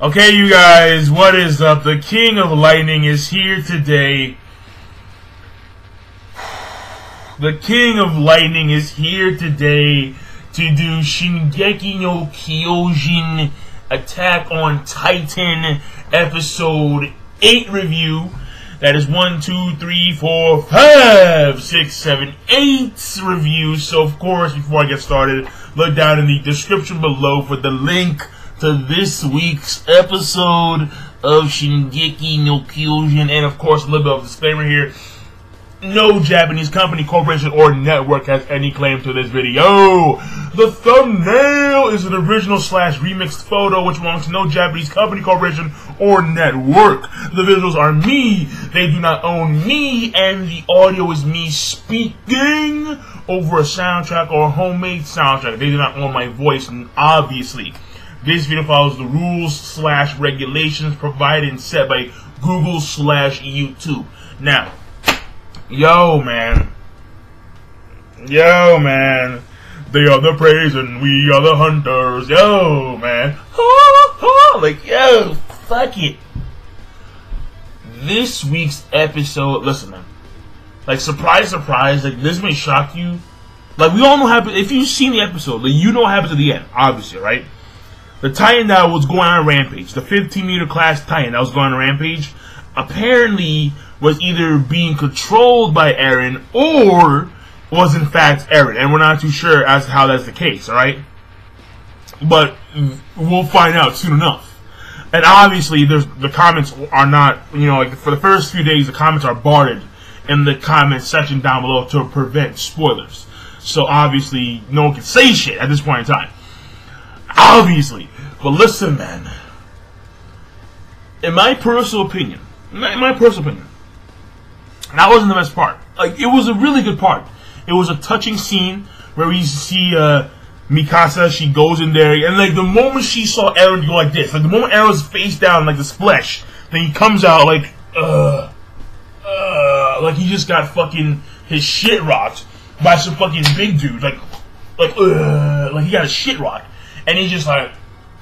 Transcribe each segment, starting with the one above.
Okay, you guys, what is up? The King of Lightning is here today. The King of Lightning is here today to do Shingeki no Kyojin Attack on Titan Episode 8 review. That is 1, 2, 3, 4, 5, 6, 7, 8 reviews. So, of course, before I get started, look down in the description below for the link to this week's episode of Shingeki no Kyojin. And, of course, a little bit of a disclaimer here. No Japanese company, corporation, or network has any claim to this video. The thumbnail is an original / remixed photo which belongs to no Japanese company, corporation, or network. The visuals are me. They do not own me. And the audio is me speaking over a soundtrack or a homemade soundtrack. They do not own my voice, obviously. This video follows the rules / regulations provided and set by Google / YouTube. Now, Yo man, they are the prey and we are the hunters. Yo man, like yo, fuck it. This week's episode, listen man, like surprise, like this may shock you. Like we all know what happened. If you've seen the episode, like, you know what happens at the end, obviously, right? The Titan that was going on a rampage, the 15-meter class Titan that was going on a rampage, apparently was either being controlled by Eren or was in fact Eren, and we're not too sure as to how that's the case, alright? But we'll find out soon enough. And obviously the comments are not, you know, like for the first few days the comments are barred in the comment section down below to prevent spoilers. So obviously no one can say shit at this point in time. Obviously. But listen man, in my personal opinion, that wasn't the best part. Like, it was a really good part. It was a touching scene where we see Mikasa, she goes in there, and like the moment she saw Eren go like this, like the moment Eren was face down like this flesh, then he comes out like he just got fucking his shit rocked by some fucking big dude, like he got his shit rocked, and he's just like,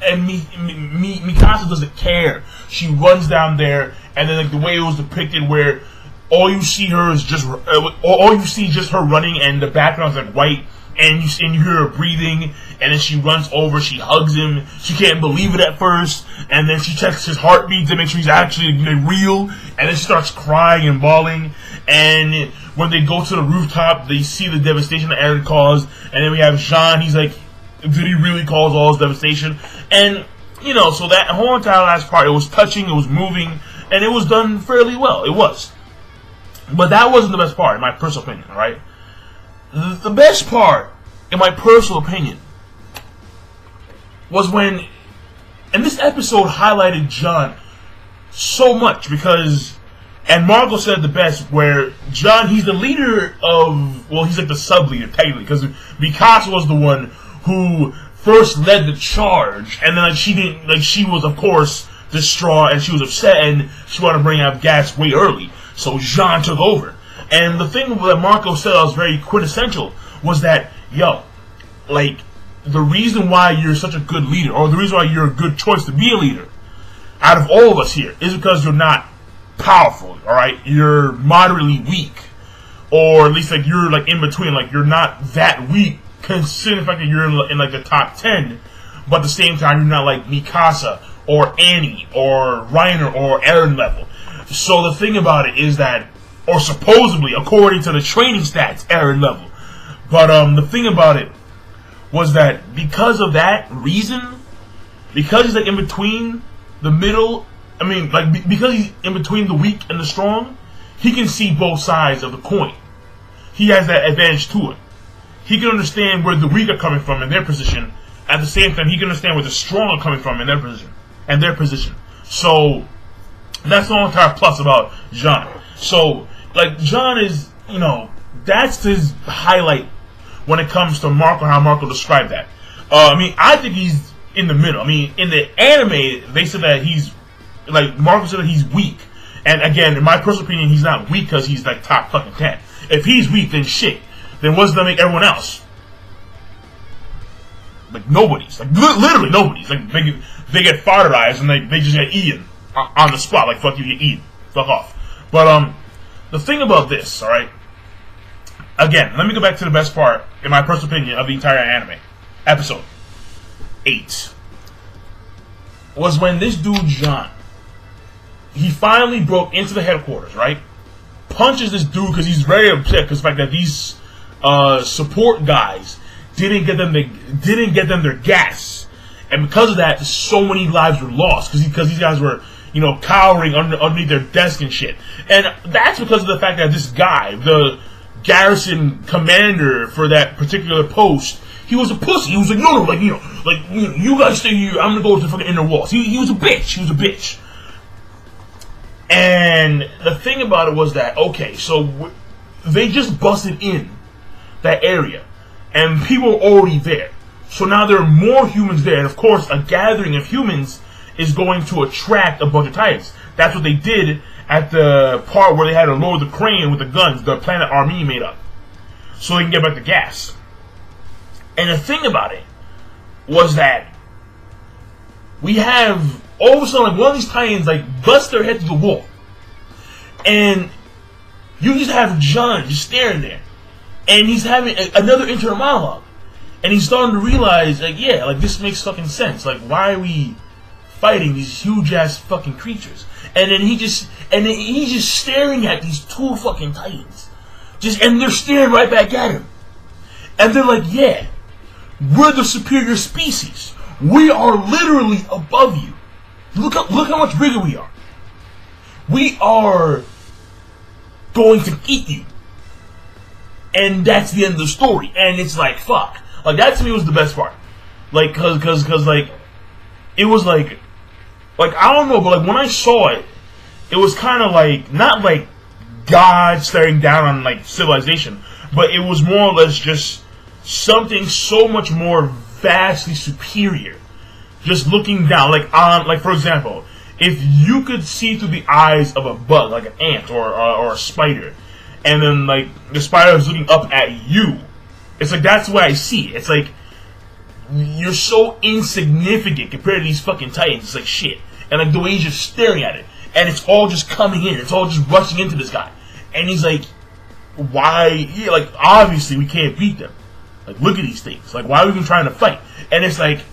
and Mikasa doesn't care. She runs down there, and then like the way it was depicted, where all you see her is just her running, and the background's like white, and you hear her breathing, and then she runs over, she hugs him, she can't believe it at first, and then she checks his heartbeat to make sure he's actually real, and then she starts crying and bawling, and when they go to the rooftop, they see the devastation that Eren caused, and then we have Jean, he's like, did he really cause all this devastation? And, you know, so that whole entire last part, it was touching, it was moving, and it was done fairly well, it was. But that wasn't the best part, in my personal opinion, alright? The best part, in my personal opinion, was when, and this episode highlighted John so much, because, and Marco said it the best, where John, he's the leader of, well, he's like the sub-leader, technically, because Mikasa was the one who first led the charge, and then like she was of course distraught, and she was upset, and she wanted to bring out gas way early. So Jean took over. And the thing that Marco said that was very quintessential was that, yo, like, the reason why you're such a good leader, or the reason why you're a good choice to be a leader, out of all of us here, is because you're not powerful, alright? You're moderately weak. Or at least, like, you're, like, in between. Like, you're not that weak, considering the fact that you're in like, the top 10, but at the same time, you're not, like, Mikasa, or Annie, or Reiner, or Eren level. So the thing about it is that, or supposedly, according to the training stats, Eren level. But the thing about it was that because of that reason, because he's like in between the middle, because he's in between the weak and the strong, he can see both sides of the coin. He has that advantage to it. He can understand where the weak are coming from in their position. At the same time, he can understand where the strong are coming from in their position. So that's the entire plus about Jean. So, like, Jean is, you know, that's his highlight when it comes to Marco, how Marco described that. I think he's in the middle. In the anime, they said that he's, like, Marco said that he's weak. And again, in my personal opinion, he's not weak because he's, like, top fucking 10. If he's weak, then shit. Then what's gonna make everyone else? Like, nobody's. Like, literally nobody's. Like, they get fodderized and they just get eaten on the spot. Like, fuck you, get eaten. Fuck off. But, the thing about this, alright? Again, let me go back to the best part, in my personal opinion, of the entire anime. Episode 8. Was when this dude, John, he finally broke into the headquarters, right? Punches this dude because he's very upset because the fact that these support guys didn't get them their gas, and because of that, so many lives were lost because these guys were, you know, cowering underneath their desk and shit. And that's because of the fact that this guy, the garrison commander for that particular post, he was a pussy. He was like, no, like, you guys stay here. I'm gonna go to the fucking inner walls. He was a bitch. He was a bitch. And the thing about it was that, okay, so they just busted in that area, and people were already there. So now there are more humans there, and of course, a gathering of humans is going to attract a bunch of Titans. That's what they did at the part where they had to lower the crane with the guns the planet Army made up, so they can get back the gas. And the thing about it was that we have all of a sudden, like, one of these Titans like bust their head through the wall, and you just have John just staring there, and he's having another internal monologue, and he's starting to realize, like, yeah, like, this makes fucking sense. Like, why are we fighting these huge ass fucking creatures? And then he's just staring at these two fucking Titans, and they're staring right back at him, and they're like, yeah, we're the superior species. We are literally above you. Look how much bigger we are. We are going to eat you. And that's the end of the story. And it's like, fuck. Like, that to me was the best part. Like, cause like, it was like, I don't know, but like, when I saw it, it was kind of like, not like God staring down on, like, civilization, but it was more or less just something so much more vastly superior. Just looking down, like for example, if you could see through the eyes of a bug, like an ant or a spider, and then like the spider is looking up at you, it's like that's the way I see it. It's like you're so insignificant compared to these fucking Titans. It's like shit, and like the way he's just staring at it, and it's all just coming in. It's all just rushing into this guy, and he's like, why? Yeah, like obviously we can't beat them. Like look at these things. Like why are we even trying to fight? And it's like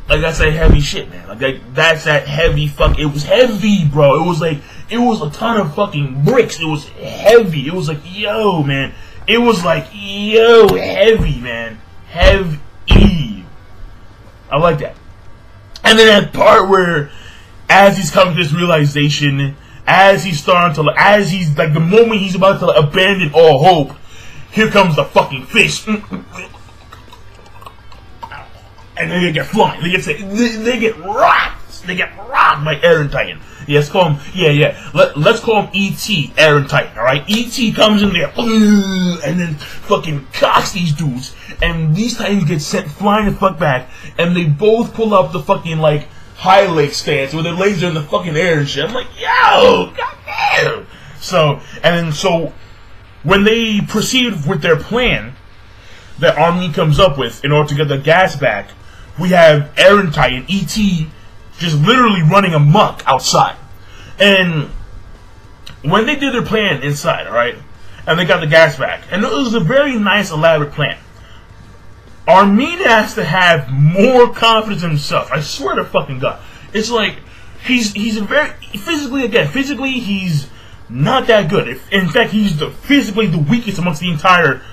that's that heavy shit, man. Like that's that heavy fuck. It was heavy, bro. It was like it was a ton of fucking bricks. It was heavy. It was like yo, man. It was like yo, heavy, man. Heavy. I like that. And then that part where, as he's coming to this realization, as he's starting to, as he's like the moment he's about to abandon all hope, here comes the fucking fish. And then they get flying. They get rocked. They get rocked by Aaron Titan. Yeah, let's call him. Let's call him E.T. Aaron Titan. All right. E.T. comes in there, and then fucking cocks these dudes, and these Titans get sent flying the fuck back, and they both pull up the fucking like high leg stance with their legs are in the fucking air and shit. I'm like, yo, goddamn. So when they proceed with their plan that Armin comes up with in order to get the gas back, we have Aaron Titan, E.T., just literally running amok outside. And when they did their plan inside, alright, and they got the gas back, and it was a very nice, elaborate plan. Armin has to have more confidence in himself. I swear to fucking God. It's like, he's a very, physically he's not that good. In fact, he's physically the weakest amongst the entire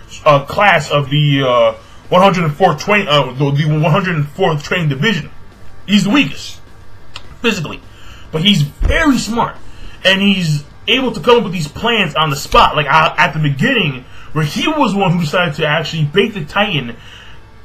class of the 104th Training Division. He's the weakest physically, but he's very smart, and he's able to come up with these plans on the spot. Like at the beginning, where he was the one who decided to actually bait the Titan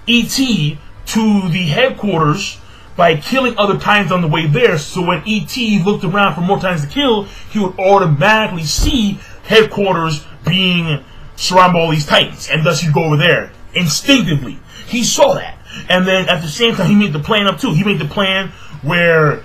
E.T. to the headquarters by killing other Titans on the way there, so when E.T. looked around for more Titans to kill, he would automatically see headquarters being surrounded by all these Titans, and thus he'd go over there instinctively. He saw that, and then at the same time he made the plan up too. He made the plan where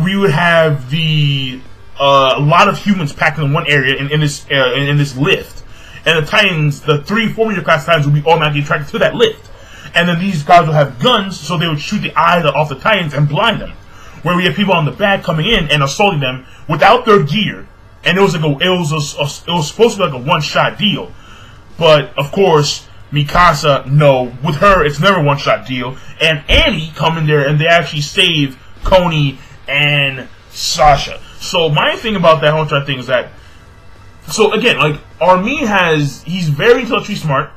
we would have a lot of humans packed in one area in this lift, and the Titans, the 3 4-meter class Titans, would be automatically attracted to that lift. And then these guys will have guns, so they would shoot the eyes off the Titans and blind them. Where we have people on the back coming in and assaulting them without their gear, and it was supposed to be like a one-shot deal. But of course, Mikasa, no, with her it's never a one-shot deal. And Annie come in there and they actually save Coney and Sasha. So my thing about that whole entire thing is that, so again, like Armin he's very intellectually smart.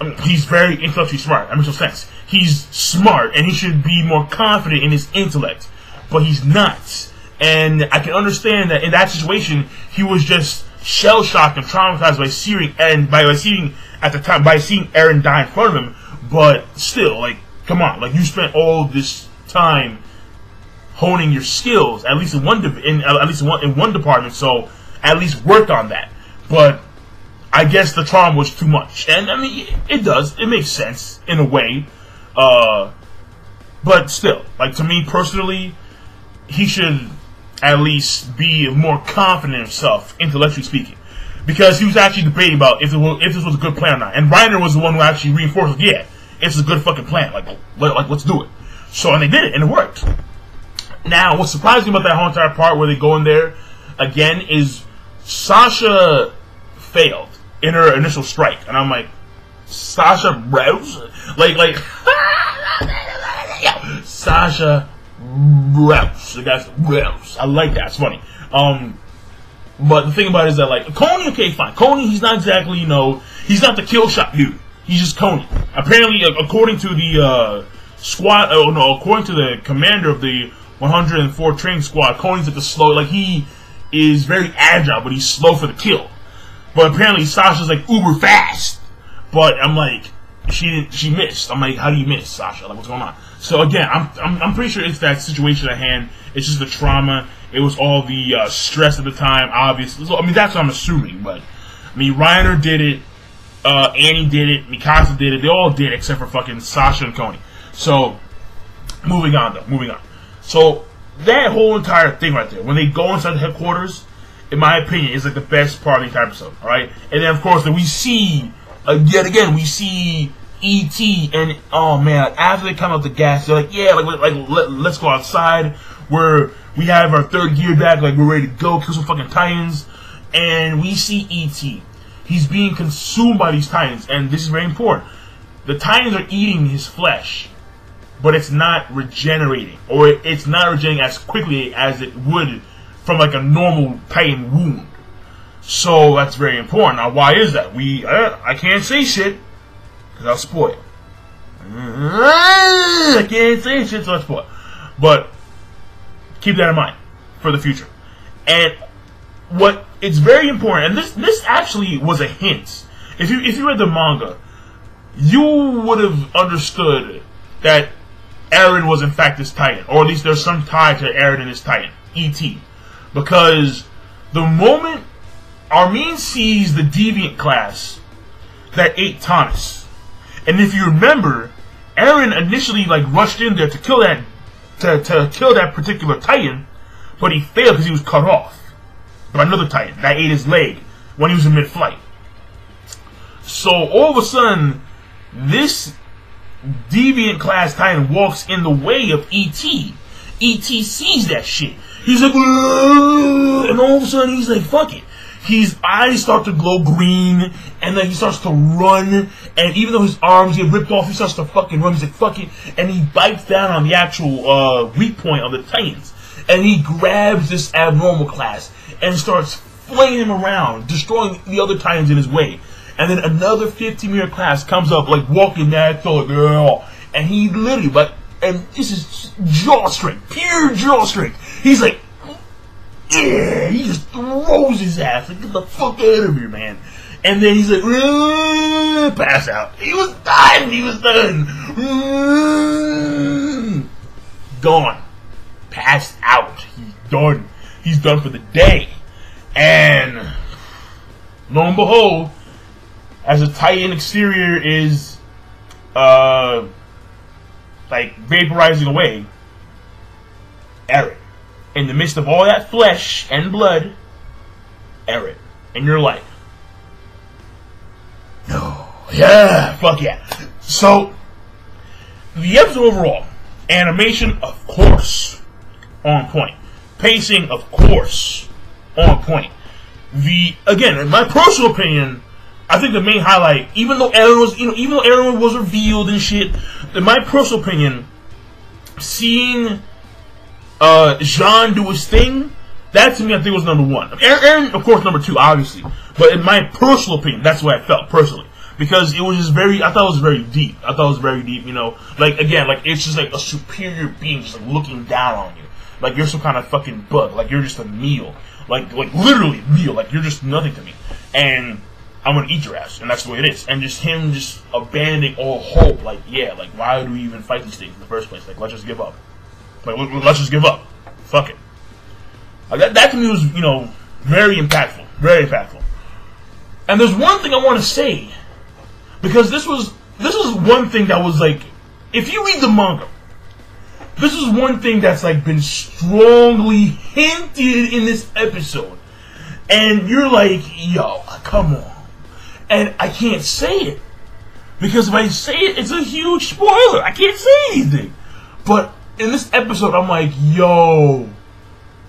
I mean, he's very intellectually smart. That makes no sense. He's smart and he should be more confident in his intellect. But he's not. And I can understand that in that situation, he was just shell-shocked and traumatized by seeing Eren die in front of him. But still, like, come on. Like, you spent all this time honing your skills, at least in one department, so at least work on that. But I guess the trauma was too much. And, I mean, it does. It makes sense, in a way. But still, like, to me personally, he should at least be more confident in himself, intellectually speaking. Because he was actually debating about if this was a good plan or not. And Reiner was the one who actually reinforced, like, yeah, it's a good fucking plan. Like, let's do it. So, and they did it, and it worked. Now, what's surprising about that whole entire part where they go in there, again, is Sasha failed in her initial strike. And I'm like, Sasha Rouse? Like, Sasha Rouse. The guy's Rouse. I like that. It's funny. But the thing about it is that, like, Coney, okay, fine. Coney, he's not exactly, you know, he's not the kill shot dude. He's just Coney. Apparently, according to the according to the commander of the 104 training squad, Coney's like the slow, like, he is very agile, but he's slow for the kill. But apparently, Sasha's like uber fast. But I'm like, she missed. I'm like, how do you miss, Sasha? Like, what's going on? So again, I'm pretty sure it's that situation at hand. It's just the trauma. It was all the stress at the time, obviously. So, I mean, that's what I'm assuming. But I mean, Reiner did it. Annie did it. Mikasa did it. They all did, except for fucking Sasha and Coney. So moving on. So that whole entire thing right there, when they go inside the headquarters, in my opinion, is like the best part of the entire episode. All right, and then of course we see yet again we see E.T. and oh man, after they come out the gas, they're like, yeah, let's go outside where we have our third gear back, like we're ready to go, kill some fucking Titans, and we see E.T. He's being consumed by these Titans, and this is very important. The Titans are eating his flesh, but it's not regenerating, or it's not regenerating as quickly as it would from like a normal Titan wound. So that's very important. Now, why is that? I can't say shit because I'll spoil. I can't say shit, so I'll spoil. But keep that in mind for the future. And it's very important, and this actually was a hint. If you read the manga, you would have understood that Eren was in fact this Titan, or at least there's some tie to Eren and this Titan, E.T. Because the moment Armin sees the deviant class that ate Tanis, and if you remember, Eren initially like rushed in there to kill that particular Titan, but he failed because he was cut off by another Titan that ate his leg when he was in mid-flight. So all of a sudden, this deviant class Titan walks in the way of E.T. E.T. sees that shit. He's like, "Whoa!" And all of a sudden he's like, fuck it. His eyes start to glow green, and then he starts to run, and even though his arms get ripped off, he starts to fucking run. He's like, fuck it, and he bites down on the actual weak point of the Titans, and he grabs this abnormal class and starts flinging him around, destroying the other Titans in his way. And then another 15-meter class comes up, like walking that girl, and he literally, like, and this is jaw strength, pure jaw strength. He's like, yeah, he just throws his ass, like, get the fuck out of here, man. And then he's like, pass out. He was done. Gone. Passed out. He's done. He's done for the day. And lo and behold, as the Titan exterior is like vaporizing away, Eren, in the midst of all that flesh and blood, Eren, and you're like, no, yeah, fuck yeah. So the episode overall, animation, of course, on point. Pacing, of course, on point. Again, in my personal opinion, I think the main highlight, even though Aaron was revealed and shit, in my personal opinion, seeing Jean do his thing, that to me I think was number one. Aaron, of course, number two, obviously. But in my personal opinion, that's what I felt personally. Because it was just I thought it was very deep. Like, again, like, it's just like a superior being just like looking down on you. Like you're some kind of fucking bug. Like you're just a meal. Like literally a meal. Like you're just nothing to me. And I'm gonna eat your ass. And that's the way it is. And just him just abandoning all hope. Like, yeah, like why do we even fight these things in the first place? Like, let's just give up. Like, let's just give up. Fuck it. Like, that to me was, very impactful. Very impactful. And there's one thing I want to say. Because this was one thing that was like, if you read the manga, this is one thing that's like been strongly hinted in this episode. And you're like, yo, come on. And I can't say it. Because if I say it, it's a huge spoiler. I can't say anything. But in this episode, I'm like, yo,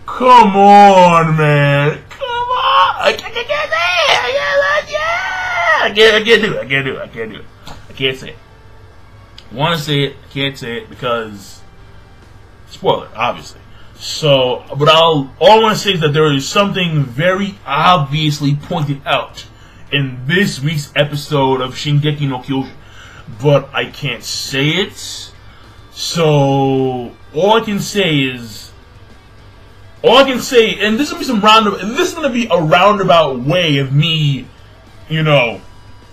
come on, man. Come on. I can't say it. I can't do it. I can't say it. I want to say it. I can't say it because spoiler, obviously. So, but all I want to say is that there is something very obviously pointed out in this week's episode of Shingeki no Kyojin, but I can't say it. So all I can say, and this is gonna be a roundabout way of me,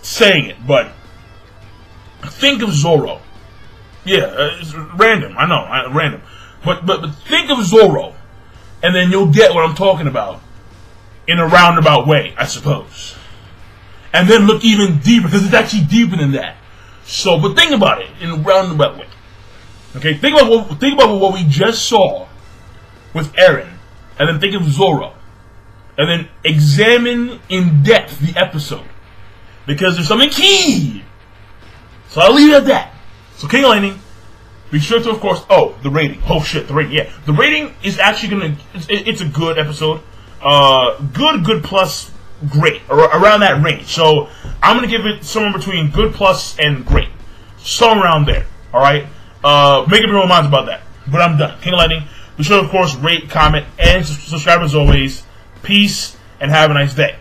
saying it, but think of Zoro. Yeah, it's random. I know, random. But think of Zoro, and then you'll get what I'm talking about in a roundabout way, I suppose. And then look even deeper, because it's actually deeper than that. So, but think about it in a roundabout way. Okay, think about what we just saw with Eren, and then think of Zoro, and then examine in depth the episode, because there's something key. So I'll leave it at that. So King of Lightning, be sure to, of course, the rating. Oh shit, the rating. Yeah, the rating is actually it's a good episode. Good plus great, around that range. So I'm gonna give it somewhere between good plus and great, somewhere around there. All right. Make up your own minds about that. But I'm done. King of Lightning. Be sure, of course, rate, comment, and subscribe as always. Peace and have a nice day.